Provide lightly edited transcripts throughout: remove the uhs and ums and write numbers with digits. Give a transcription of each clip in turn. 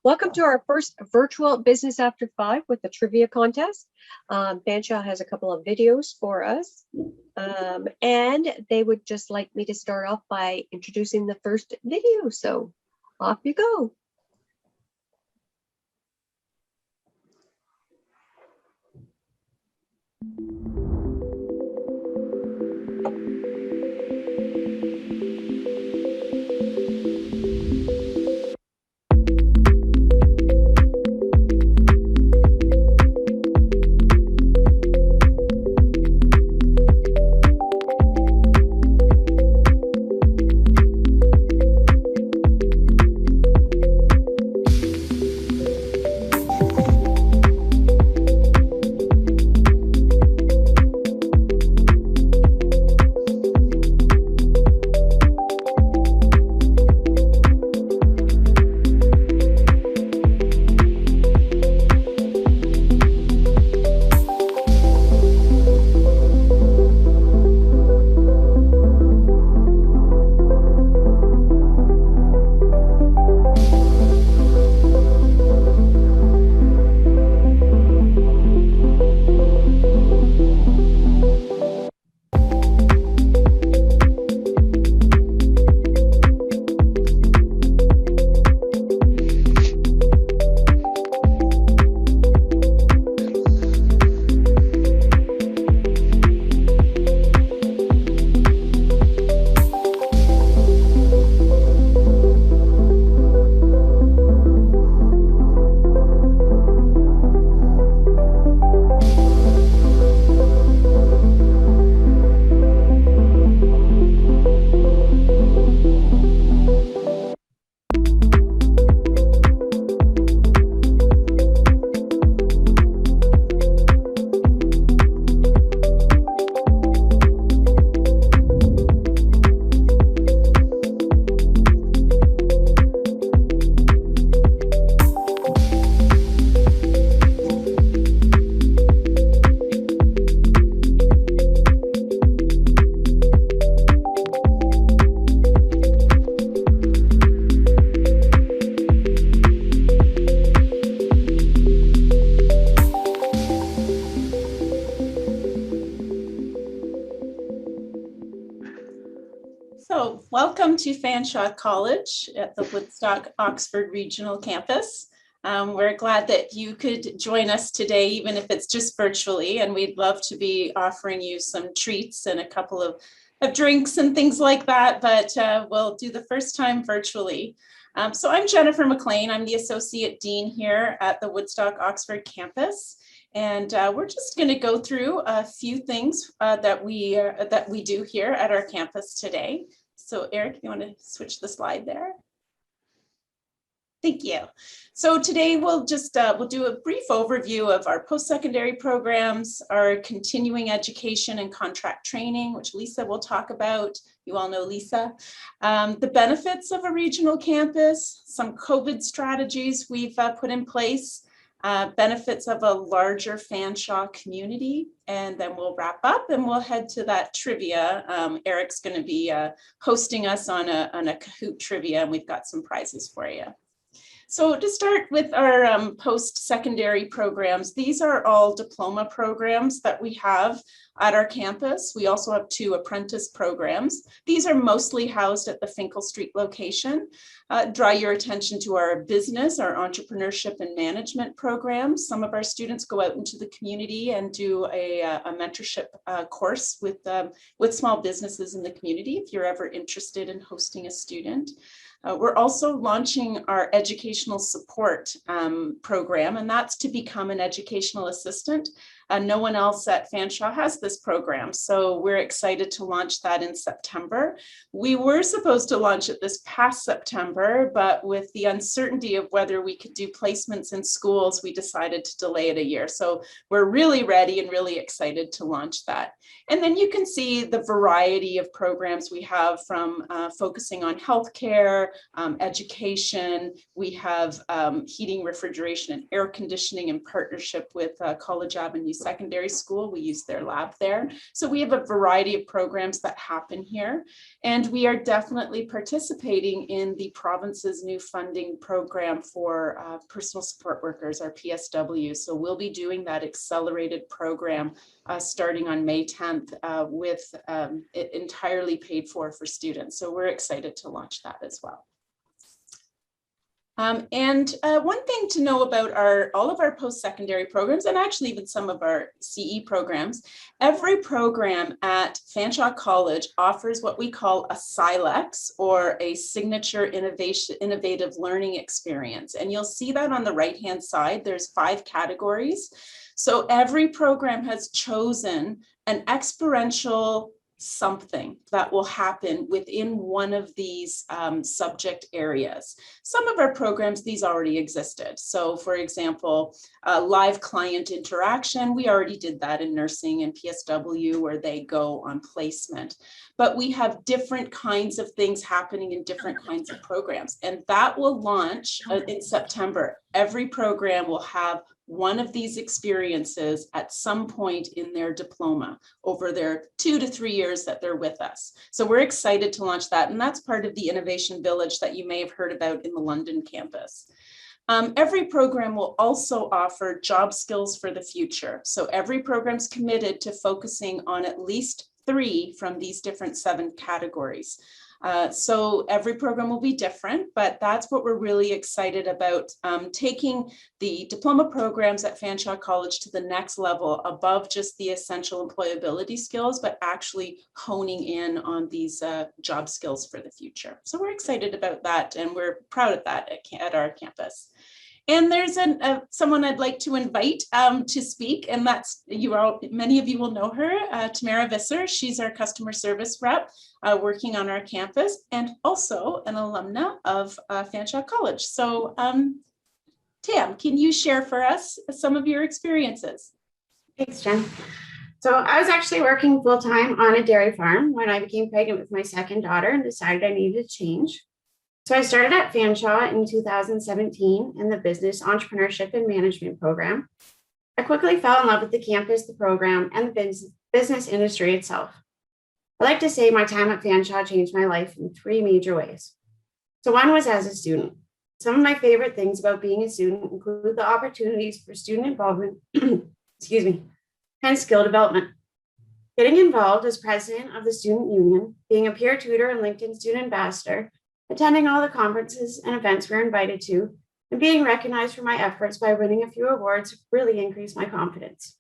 Welcome to our first virtual Business After 5 with the trivia contest. Fanshawe has a couple of videos for us, and they would just like me to start off by introducing the first video. So off you go. Welcome to Fanshawe College at the Woodstock Oxford Regional Campus. We're glad that you could join us today, even if it's just virtually, and we'd love to be offering you some treats and a couple of drinks and things like that, but we'll do the first time virtually. So I'm Jennifer McLean. I'm the Associate Dean here at the Woodstock Oxford campus. And we're just going to go through a few things that we do here at our campus today. So Eric, you want to switch the slide there? Thank you. So today we'll just we'll do a brief overview of our post-secondary programs, our continuing education and contract training, which Lisa will talk about. You all know Lisa. The benefits of a regional campus, some COVID strategies we've put in place, benefits of a larger Fanshawe community, and then we'll wrap up and we'll head to that trivia. Eric's going to be hosting us on a Kahoot trivia, and we've got some prizes for you. So to start with our post-secondary programs, these are all diploma programs that we have at our campus. We also have 2 apprentice programs. These are mostly housed at the Finkel Street location. Draw your attention to our business, our entrepreneurship and management programs. Some of our students go out into the community and do a mentorship course with small businesses in the community if you're ever interested in hosting a student. We're also launching our educational support program, and that's to become an educational assistant. No one else at Fanshawe has this program, so we're excited to launch that in September. We were supposed to launch it this past September, but with the uncertainty of whether we could do placements in schools, we decided to delay it a year. So we're really ready and really excited to launch that. And then you can see the variety of programs we have, from focusing on healthcare, education. We have heating, refrigeration, and air conditioning in partnership with College Avenue Secondary School. We use their lab there. So we have a variety of programs that happen here. And we are definitely participating in the province's new funding program for personal support workers, our PSW. So we'll be doing that accelerated program starting on May 10th with it entirely paid for students. So we're excited to launch that as well. One thing to know about all of our post-secondary programs, and actually even some of our CE programs, every program at Fanshawe College offers what we call a SILEX, or a signature innovative learning experience. And you'll see that on the right-hand side. There's 5 categories. So every program has chosen an experiential something that will happen within one of these subject areas. Some of our programs, these already existed. So for example, live client interaction, we already did that in nursing and PSW, where they go on placement. But we have different kinds of things happening in different kinds of programs. And that will launch in September. Every program will have one of these experiences at some point in their diploma over their 2 to 3 years that they're with us. So we're excited to launch that. And that's part of the Innovation Village that you may have heard about in the London campus. Every program will also offer job skills for the future. So every program's committed to focusing on at least 3 from these different 7 categories. So every program will be different, but that's what we're really excited about, taking the diploma programs at Fanshawe College to the next level above just the essential employability skills, but actually honing in on these job skills for the future. So we're excited about that, and we're proud of that at our campus. And there's someone I'd like to invite to speak, and that's many of you will know her, TAM Visser. She's our customer service rep working on our campus, and also an alumna of Fanshawe College. So Tam, can you share for us some of your experiences? Thanks, Jen. So I was actually working full-time on a dairy farm when I became pregnant with my second daughter and decided I needed to change. So I started at Fanshawe in 2017 in the Business Entrepreneurship and Management program. I quickly fell in love with the campus, the program, and the business industry itself. I like to say my time at Fanshawe changed my life in 3 major ways. So one was as a student. Some of my favorite things about being a student include the opportunities for student involvement, excuse me, and skill development. Getting involved as president of the student union, being a peer tutor and LinkedIn student ambassador, attending all the conferences and events we're invited to, and being recognized for my efforts by winning a few awards really increased my confidence.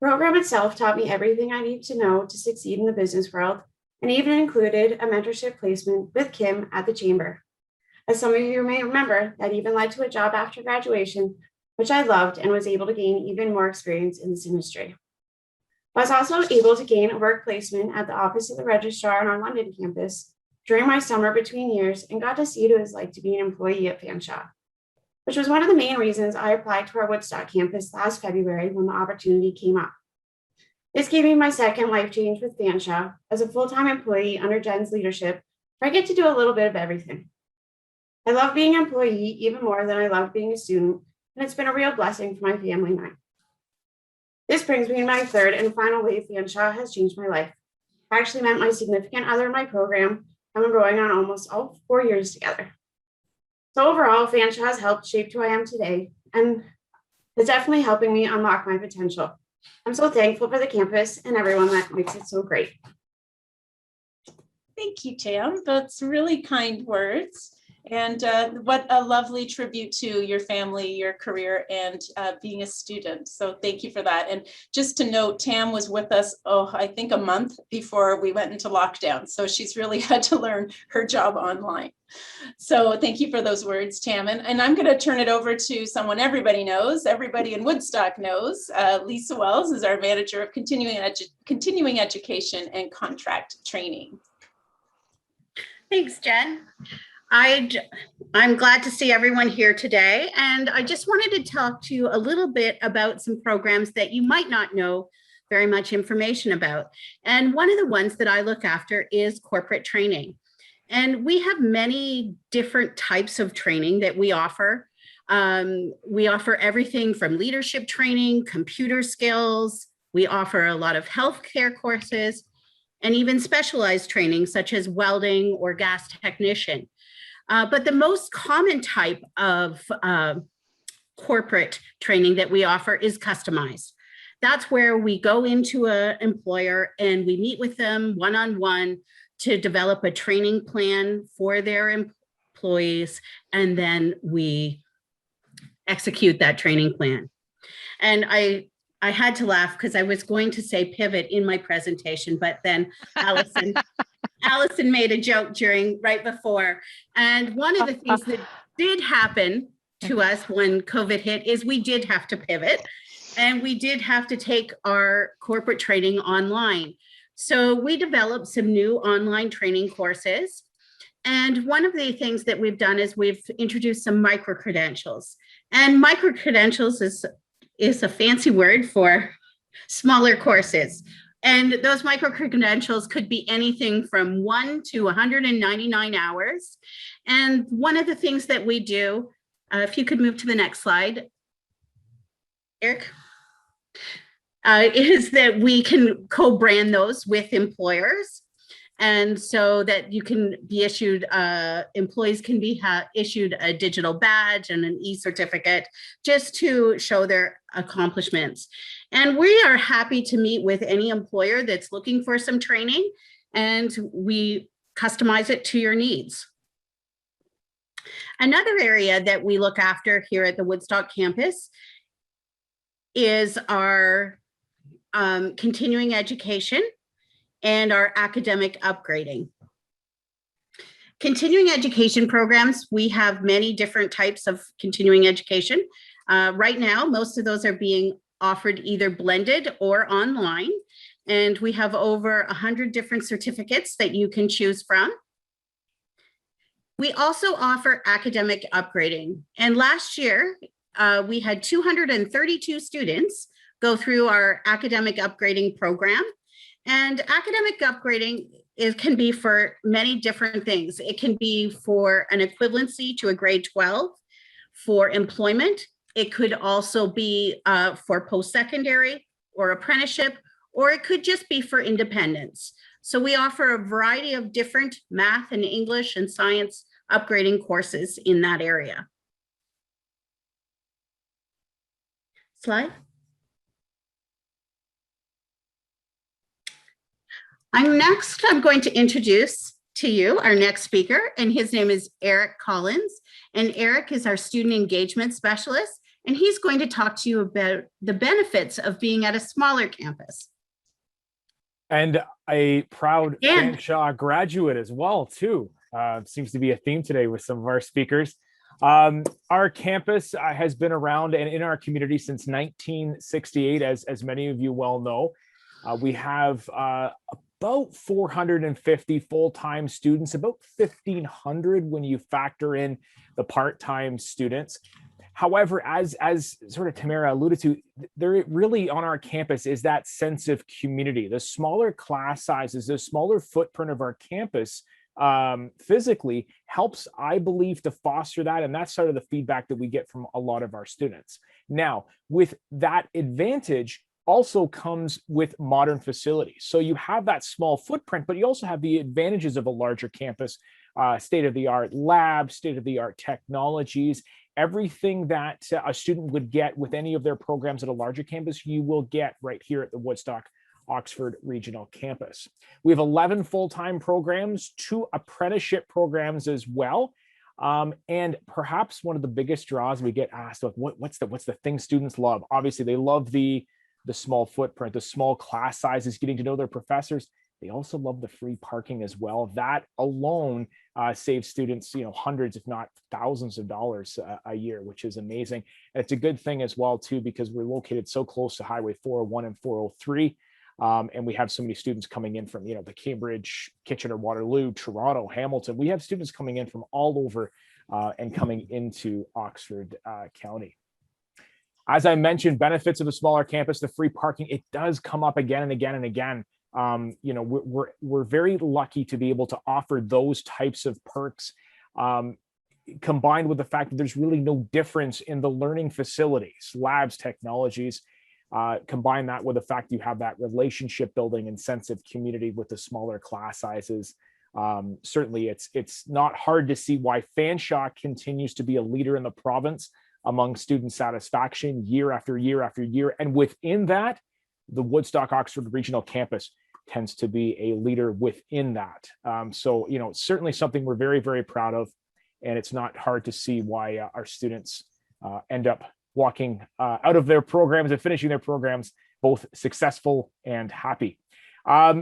The program itself taught me everything I need to know to succeed in the business world, and even included a mentorship placement with Kim at the Chamber. As some of you may remember, that even led to a job after graduation, which I loved and was able to gain even more experience in this industry. I was also able to gain a work placement at the Office of the Registrar on our London campus during my summer between years, and got to see what it was like to be an employee at Fanshawe, which was one of the main reasons I applied to our Woodstock campus last February when the opportunity came up. This gave me my second life change with Fanshawe as a full-time employee under Jen's leadership, where I get to do a little bit of everything. I love being an employee even more than I love being a student, and it's been a real blessing for my family and I. This brings me to my third and final way Fanshawe has changed my life. I actually met my significant other in my program, and we're going on almost all 4 years together. So overall, Fanshawe has helped shape who I am today, and is definitely helping me unlock my potential. I'm so thankful for the campus and everyone that makes it so great. Thank you, Tam. That's really kind words. And what a lovely tribute to your family, your career, and being a student. So thank you for that. And just to note, Tam was with us, I think a month before we went into lockdown. So she's really had to learn her job online. So thank you for those words, Tam. And I'm going to turn it over to someone everybody knows, everybody in Woodstock knows. Lisa Wells is our manager of continuing education and contract training. Thanks, Jen. I'm glad to see everyone here today, and I just wanted to talk to you a little bit about some programs that you might not know very much information about. And one of the ones that I look after is corporate training. And we have many different types of training that we offer. We offer everything from leadership training, computer skills. We offer a lot of healthcare courses and even specialized training such as welding or gas technician. But the most common type of corporate training that we offer is customized. That's where we go into an employer and we meet with them one-on-one to develop a training plan for their employees, and then we execute that training plan. And I had to laugh because I was going to say pivot in my presentation, but then Allison made a joke right before. And one of the things that did happen to us when COVID hit is we did have to pivot, and we did have to take our corporate training online. So we developed some new online training courses. And one of the things that we've done is we've introduced some micro-credentials. And micro-credentials is a fancy word for smaller courses. And those micro-credentials could be anything from 1 to 199 hours. And one of the things that we do, if you could move to the next slide, Eric, is that we can co-brand those with employers. And so that you can be issued, employees can be issued a digital badge and an e-certificate just to show their accomplishments. And we are happy to meet with any employer that's looking for some training, and we customize it to your needs. Another area that we look after here at the Woodstock campus is our continuing education and our academic upgrading. Continuing education programs, we have many different types of continuing education. Right now, most of those are being offered either blended or online, and we have over 100 different certificates that you can choose from. We also offer academic upgrading, and last year we had 232 students go through our academic upgrading program. And academic upgrading can be for many different things. It can be for an equivalency to a grade 12, for employment. It could also be for post-secondary or apprenticeship, or it could just be for independence. So we offer a variety of different math and English and science upgrading courses in that area. Slide. I'm going to introduce to you our next speaker, and his name is Eric Collins. And Eric is our student engagement specialist, and he's going to talk to you about the benefits of being at a smaller campus. And a proud Fanshawe graduate as well, too. Seems to be a theme today with some of our speakers. Our campus has been around and in our community since 1968, as many of you well know. We have about 450 full-time students, about 1,500 when you factor in the part-time students. However, as sort of Tamara alluded to, there really on our campus is that sense of community. The smaller class sizes, the smaller footprint of our campus physically helps, I believe, to foster that. And that's sort of the feedback that we get from a lot of our students. Now, with that advantage also comes with modern facilities. So you have that small footprint, but you also have the advantages of a larger campus, state-of-the-art labs, state-of-the-art technologies. Everything that a student would get with any of their programs at a larger campus, you will get right here at the Woodstock Oxford Regional Campus. We have 11 full-time programs, 2 apprenticeship programs as well. And perhaps one of the biggest draws we get asked of, what's the thing students love? Obviously, they love the small footprint, the small class sizes, getting to know their professors. They also love the free parking as well. That alone saves students, hundreds, if not thousands of dollars a year, which is amazing. And it's a good thing as well, too, because we're located so close to Highway 401 and 403. And we have so many students coming in from, the Cambridge, Kitchener, Waterloo, Toronto, Hamilton. We have students coming in from all over and coming into Oxford County. As I mentioned, benefits of a smaller campus, the free parking, it does come up again and again and again. We're very lucky to be able to offer those types of perks. combined with the fact that there's really no difference in the learning facilities, labs, technologies. Combine that with the fact you have that relationship building and sense of community with the smaller class sizes. Certainly it's not hard to see why Fanshawe continues to be a leader in the province among student satisfaction year after year after year. And within that, the Woodstock Oxford Regional Campus tends to be a leader within that. So, it's certainly something we're very, very proud of. And it's not hard to see why our students end up walking out of their programs and finishing their programs both successful and happy.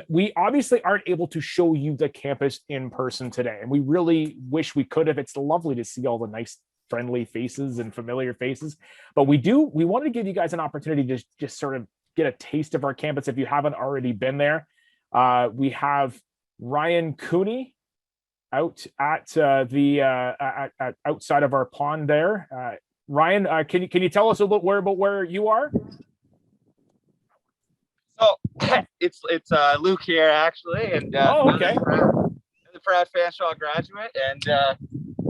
We obviously aren't able to show you the campus in person today, and we really wish we could have. It's lovely to see all the nice, friendly faces and familiar faces, but we wanted to give you guys an opportunity to just sort of get a taste of our campus if you haven't already been there. We have Ryan Cooney out at the outside of our pond there. Ryan, can you tell us a little about where you are? So it's Luke here actually, and okay. the proud Fanshawe graduate, and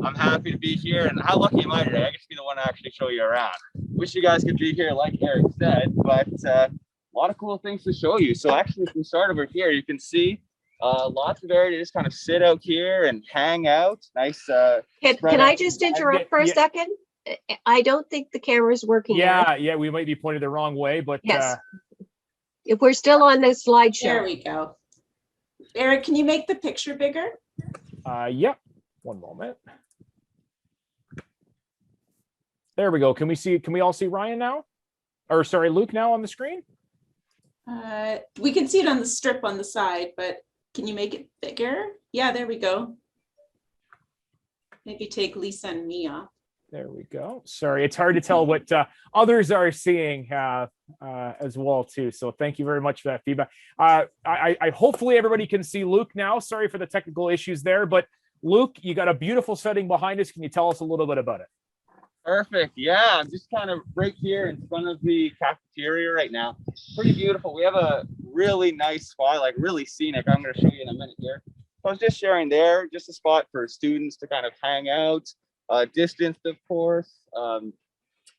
I'm happy to be here. And how lucky am I today? I get to be the one to actually show you around. Wish you guys could be here, like Eric said, but a lot of cool things to show you. So actually, if we start over here, you can see lots of area to just kind of sit out here and hang out. Nice. Can I just interrupt for a second? I don't think the camera's working. Yeah, we might be pointed the wrong way, but yes. If we're still on the slideshow. There we go. Eric, can you make the picture bigger? Yep. One moment. There we go. Can we all see Ryan now? Or sorry, Luke now on the screen? We can see it on the strip on the side, but can you make it bigger? Yeah, there we go. Maybe take Lisa and me off. There we go. Sorry, it's hard to tell what others are seeing as well too. So thank you very much for that feedback. I hopefully everybody can see Luke now. Sorry for the technical issues there, but Luke, you got a beautiful setting behind us. Can you tell us a little bit about it? Perfect. Yeah, I'm just kind of right here in front of the cafeteria right now. Pretty beautiful. We have a really nice spot, like really scenic. I'm going to show you in a minute here. I was just sharing there, just a spot for students to kind of hang out. Distanced, of course,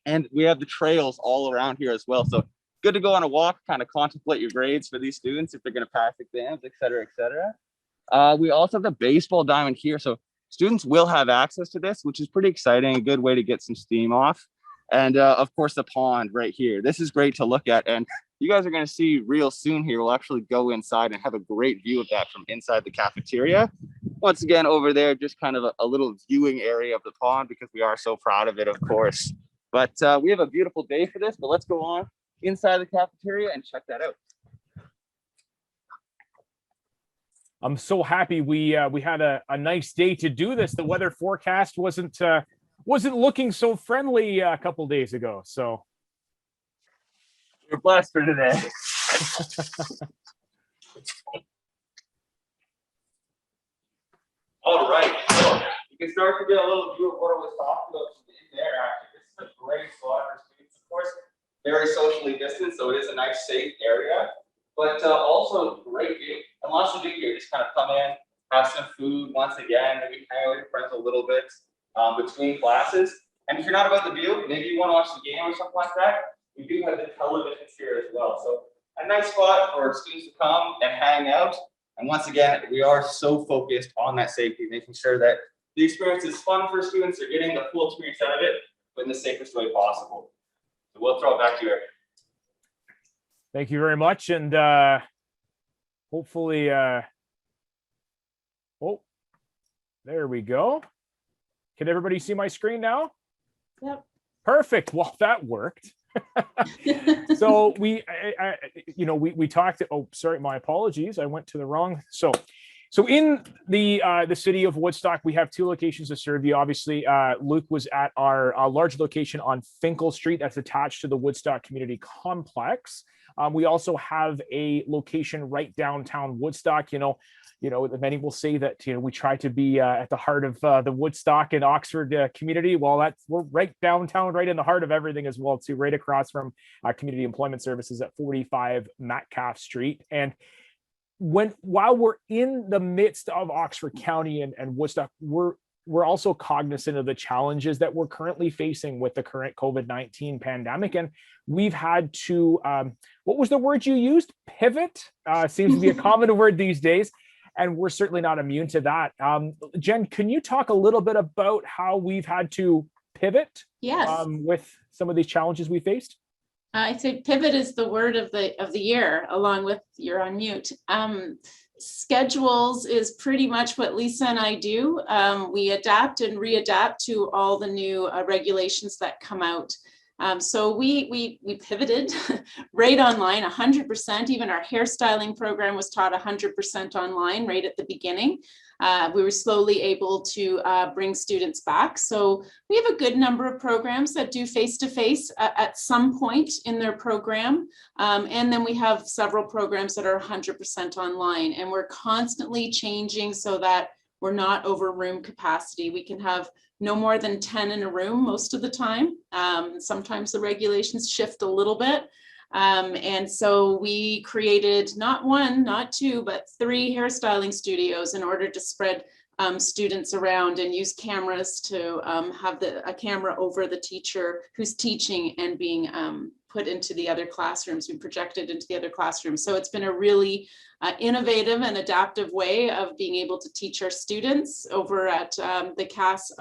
and we have the trails all around here as well. So good to go on a walk, kind of contemplate your grades for these students if they're going to pass exams, et cetera, et cetera. We also have the baseball diamond here, so students will have access to this, which is pretty exciting, a good way to get some steam off. And of course, the pond right here. This is great to look at, and you guys are going to see real soon here. We'll actually go inside and have a great view of that from inside the cafeteria. Once again, over there, just kind of a little viewing area of the pond because we are so proud of it, of course. But we have a beautiful day for this, but let's go on inside the cafeteria and check that out. I'm so happy we had a nice day to do this. The weather forecast wasn't looking so friendly a couple days ago. So we're blessed for today. All right, so you can start to get a little view of what I was talking about in there. Actually, this is a great spot for students, of course, very socially distanced, so it is a nice, safe area, but also great view. And lots to do here. Just kind of come in, have some food once again, maybe hang out with your friends a little bit between classes. And if you're not about the view, maybe you want to watch the game or something like that, we do have the televisions here as well. So a nice spot for students to come and hang out. And once again, we are so focused on that safety, making sure that the experience is fun for students. They're getting the full experience out of it, but in the safest way possible. So we'll throw it back to you, Eric. Thank you very much. And hopefully, oh, there we go. Can everybody see my screen now? Yep. Perfect. Well, that worked. So we talked. Oh, sorry, my apologies. I went to the wrong. So in the city of Woodstock, we have two locations to serve you. Obviously, Luke was at our large location on Finkel Street that's attached to the Woodstock Community Complex. We also have a location right downtown Woodstock. Many will say that we try to be at the heart of the Woodstock and Oxford community. Well, we're right downtown, right in the heart of everything as well, too, right across from Community Employment Services at 45 Metcalf Street. And while we're in the midst of Oxford County and Woodstock, we're we're also cognizant of the challenges that we're currently facing with the current COVID-19 pandemic. And we've had to, what was the word you used? Pivot seems to be a common word these days. And we're certainly not immune to that. Jen, can you talk a little bit about how we've had to pivot with some of these challenges we faced? I'd say pivot is the word of the year, along with you're on mute. Schedules is pretty much what Lisa and I do. We adapt and readapt to all the new regulations that come out. So we pivoted right online, 100%. Even our hairstyling program was taught 100% online right at the beginning. We were slowly able to bring students back. So we have a good number of programs that do face-to-face at some point in their program. And then we have several programs that are 100% online, and we're constantly changing so that we're not over room capacity. We can have no more than 10 in a room most of the time. Sometimes the regulations shift a little bit. And so we created not one, not two, but 3 hairstyling studios in order to spread students around and use cameras to have a camera over the teacher who's teaching and being put into the other classrooms, being projected into the other classrooms. So it's been a really innovative and adaptive way of being able to teach our students over at the CAS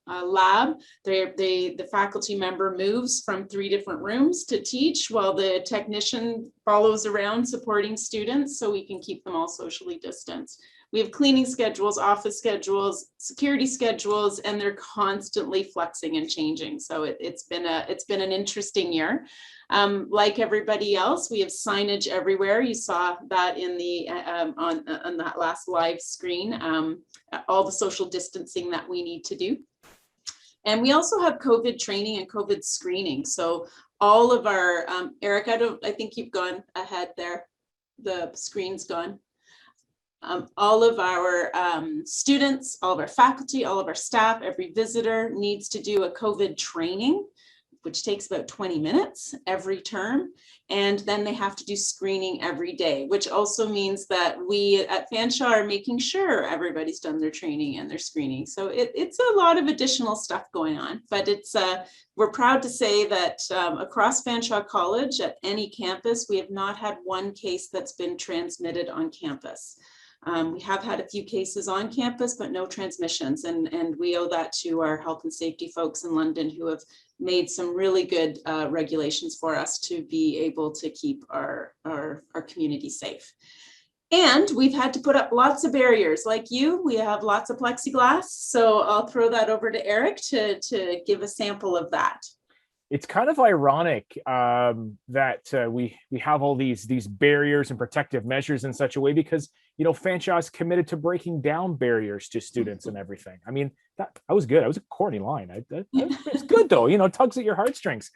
lab. The faculty member moves from 3 different rooms to teach while the technician follows around supporting students so we can keep them all socially distanced. We have cleaning schedules, office schedules, security schedules, and they're constantly flexing and changing. So it's been an interesting year. Like everybody else, we have signage everywhere. You saw that in the on that last live screen. All the social distancing that we need to do, and we also have COVID training and COVID screening. So all of our Eric, I think you've gone ahead there. The screen's gone. All of our students, all of our faculty, all of our staff, every visitor needs to do a COVID training, which takes about 20 minutes every term. And then they have to do screening every day, which also means that we at Fanshawe are making sure everybody's done their training and their screening. So it's a lot of additional stuff going on, but we're proud to say that across Fanshawe College at any campus, we have not had one case that's been transmitted on campus. We have had a few cases on campus, but no transmissions. And we owe that to our health and safety folks in London who have made some really good regulations for us to be able to keep our community safe. And we've had to put up lots of barriers like you. We have lots of plexiglass. So I'll throw that over to Eric to give a sample of that. It's kind of ironic that we have all these barriers and protective measures in such a way because, you know, Fanshawe is committed to breaking down barriers to students and everything. I mean, that was good. That was a corny line. It's good though, you know, tugs at your heartstrings.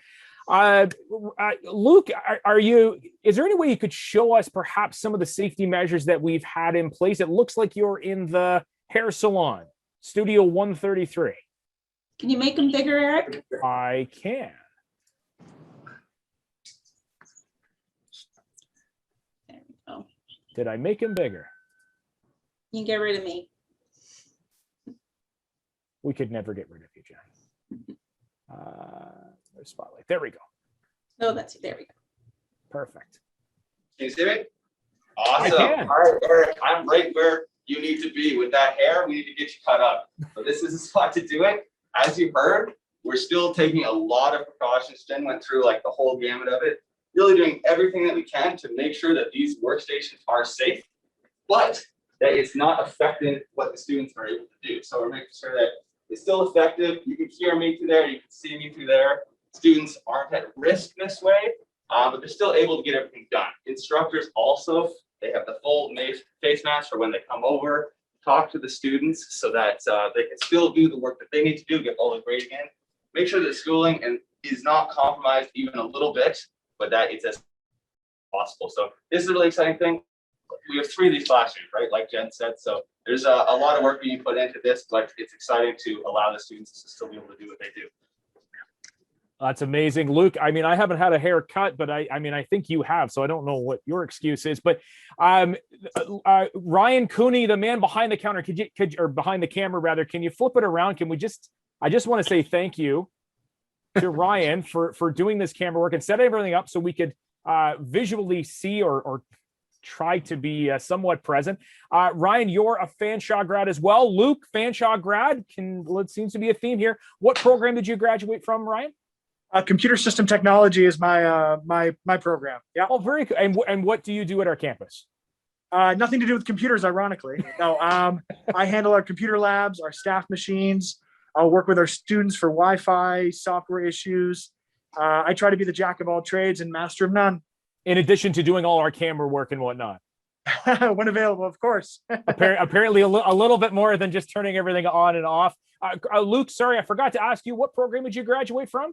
Luke, is there any way you could show us perhaps some of the safety measures that we've had in place? It looks like you're in the hair salon, Studio 133. Can you make them bigger, Eric? I can. There we go. Did I make him bigger? You can get rid of me. We could never get rid of you, Jen. There's spotlight. There we go. No, that's it. There we go. Perfect. Can you see me? Awesome. I can. All right, Eric, I'm right where you need to be with that hair. We need to get you cut up. So this is the spot to do it. As you heard, we're still taking a lot of precautions. Jen went through like the whole gamut of it, really doing everything that we can to make sure that these workstations are safe, but that it's not affecting what the students are able to do. So we're making sure that it's still effective. You can hear me through there. You can see me through there. Students aren't at risk this way, but they're still able to get everything done. Instructors also, they have the full face mask for when they come over, talk to the students so that they can still do the work that they need to do, get all the grading in, make sure that schooling is not compromised even a little bit, but that it's as possible. So this is a really exciting thing. We have 3 of these classrooms, right? Like Jen said. So there's a lot of work being put into this, but it's exciting to allow the students to still be able to do what they do. That's amazing. Luke, I mean, I haven't had a haircut, but I mean, I think you have, so I don't know what your excuse is. But Ryan Cooney, the man behind the counter, or behind the camera rather, can you flip it around? I just want to say thank you to Ryan for doing this camera work and setting everything up so we could visually see or try to be somewhat present. Ryan, you're a Fanshawe grad as well. Luke, Fanshawe grad, it seems to be a theme here. What program did you graduate from, Ryan? Computer system technology is my my program. Yeah. Oh, very good. And what do you do at our campus? Nothing to do with computers, ironically. No, I handle our computer labs, our staff machines. I'll work with our students for Wi-Fi, software issues. I try to be the jack of all trades and master of none. In addition to doing all our camera work and whatnot. When available, of course. Apparently a little bit more than just turning everything on and off. Luke, sorry, I forgot to ask you, what program did you graduate from?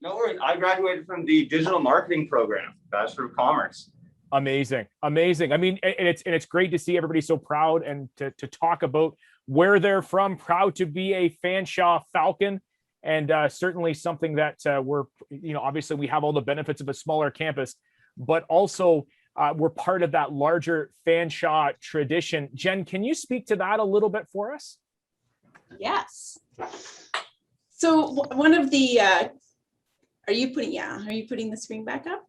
No worries. I graduated from the digital marketing program, Bachelor of Commerce. Amazing. I mean, it's great to see everybody so proud and to talk about where they're from. Proud to be a Fanshawe Falcon, and certainly something that we're, obviously we have all the benefits of a smaller campus, but also we're part of that larger Fanshawe tradition. Jen, can you speak to that a little bit for us? Yes. So one of the, are you putting the screen back up?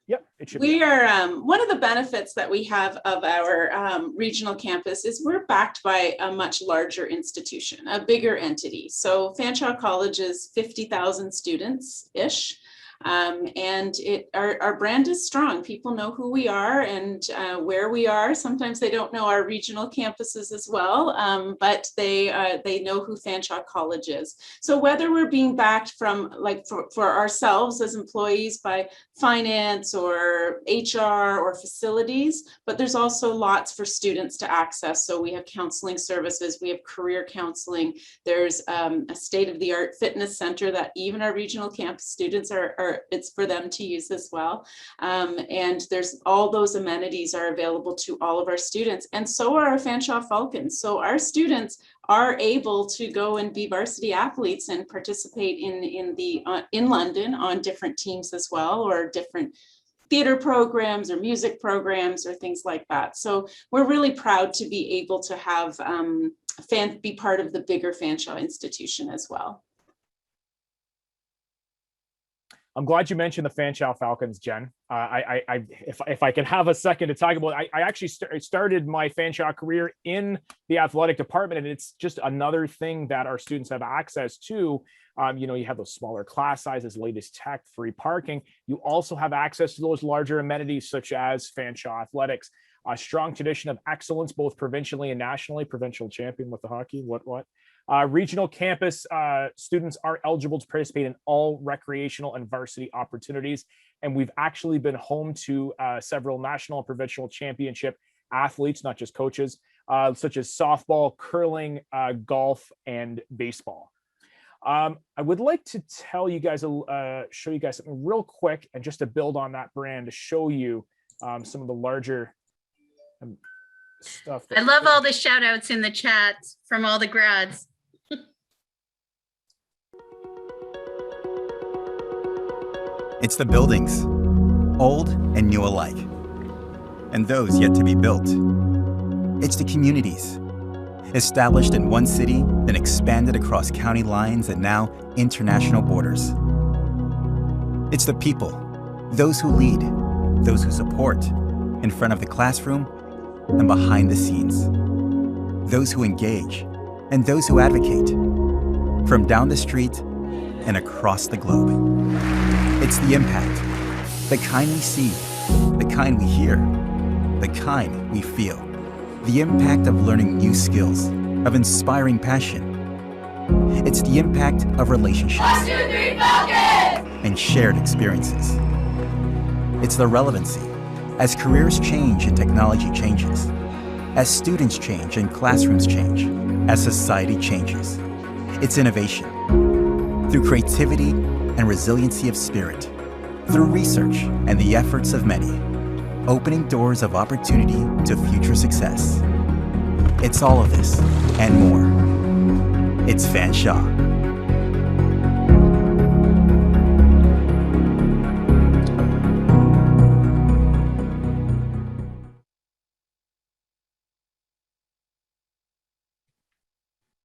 Yep, it should. We are, one of the benefits that we have of our regional campus is we're backed by a much larger institution, a bigger entity. So Fanshawe College is 50,000 students-ish. And our brand is strong. People know who we are and where we are. Sometimes they don't know our regional campuses as well, but they know who Fanshawe College is. So whether we're being backed from, like, for ourselves as employees by finance or HR or facilities, but there's also lots for students to access. So we have counseling services, we have career counseling. There's a state-of-the-art fitness center that even our regional campus students it's for them to use as well. And there's all those amenities are available to all of our students, and so are our Fanshawe Falcons. So our students are able to go and be varsity athletes and participate in London on different teams as well, or different theater programs or music programs or things like that. So we're really proud to be able to have be part of the bigger Fanshawe institution as well. I'm glad you mentioned the Fanshawe Falcons, Jen. If I can have a second to talk about it, I actually started my Fanshawe career in the athletic department, and it's just another thing that our students have access to. You have those smaller class sizes, latest tech, free parking. You also have access to those larger amenities such as Fanshawe Athletics, a strong tradition of excellence, both provincially and nationally, provincial champion with the hockey, what. Regional campus students are eligible to participate in all recreational and varsity opportunities. And we've actually been home to several national and provincial championship athletes, not just coaches, such as softball, curling, golf, and baseball. I would like to tell you guys, show you guys something real quick, and just to build on that brand, to show you some of the larger stuff. I love all the shout outs in the chat from all the grads. It's the buildings, old and new alike, and those yet to be built. It's the communities, established in one city, then expanded across county lines and now international borders. It's the people, those who lead, those who support, in front of the classroom and behind the scenes. Those who engage and those who advocate, from down the street and across the globe. It's the impact, the kind we see, the kind we hear, the kind we feel. The impact of learning new skills, of inspiring passion. It's the impact of relationships. 1, 2, 3, Falcons! And shared experiences. It's the relevancy, as careers change and technology changes, as students change and classrooms change, as society changes. It's innovation, through creativity and resiliency of spirit, through research and the efforts of many, opening doors of opportunity to future success. It's all of this and more. It's Fanshawe.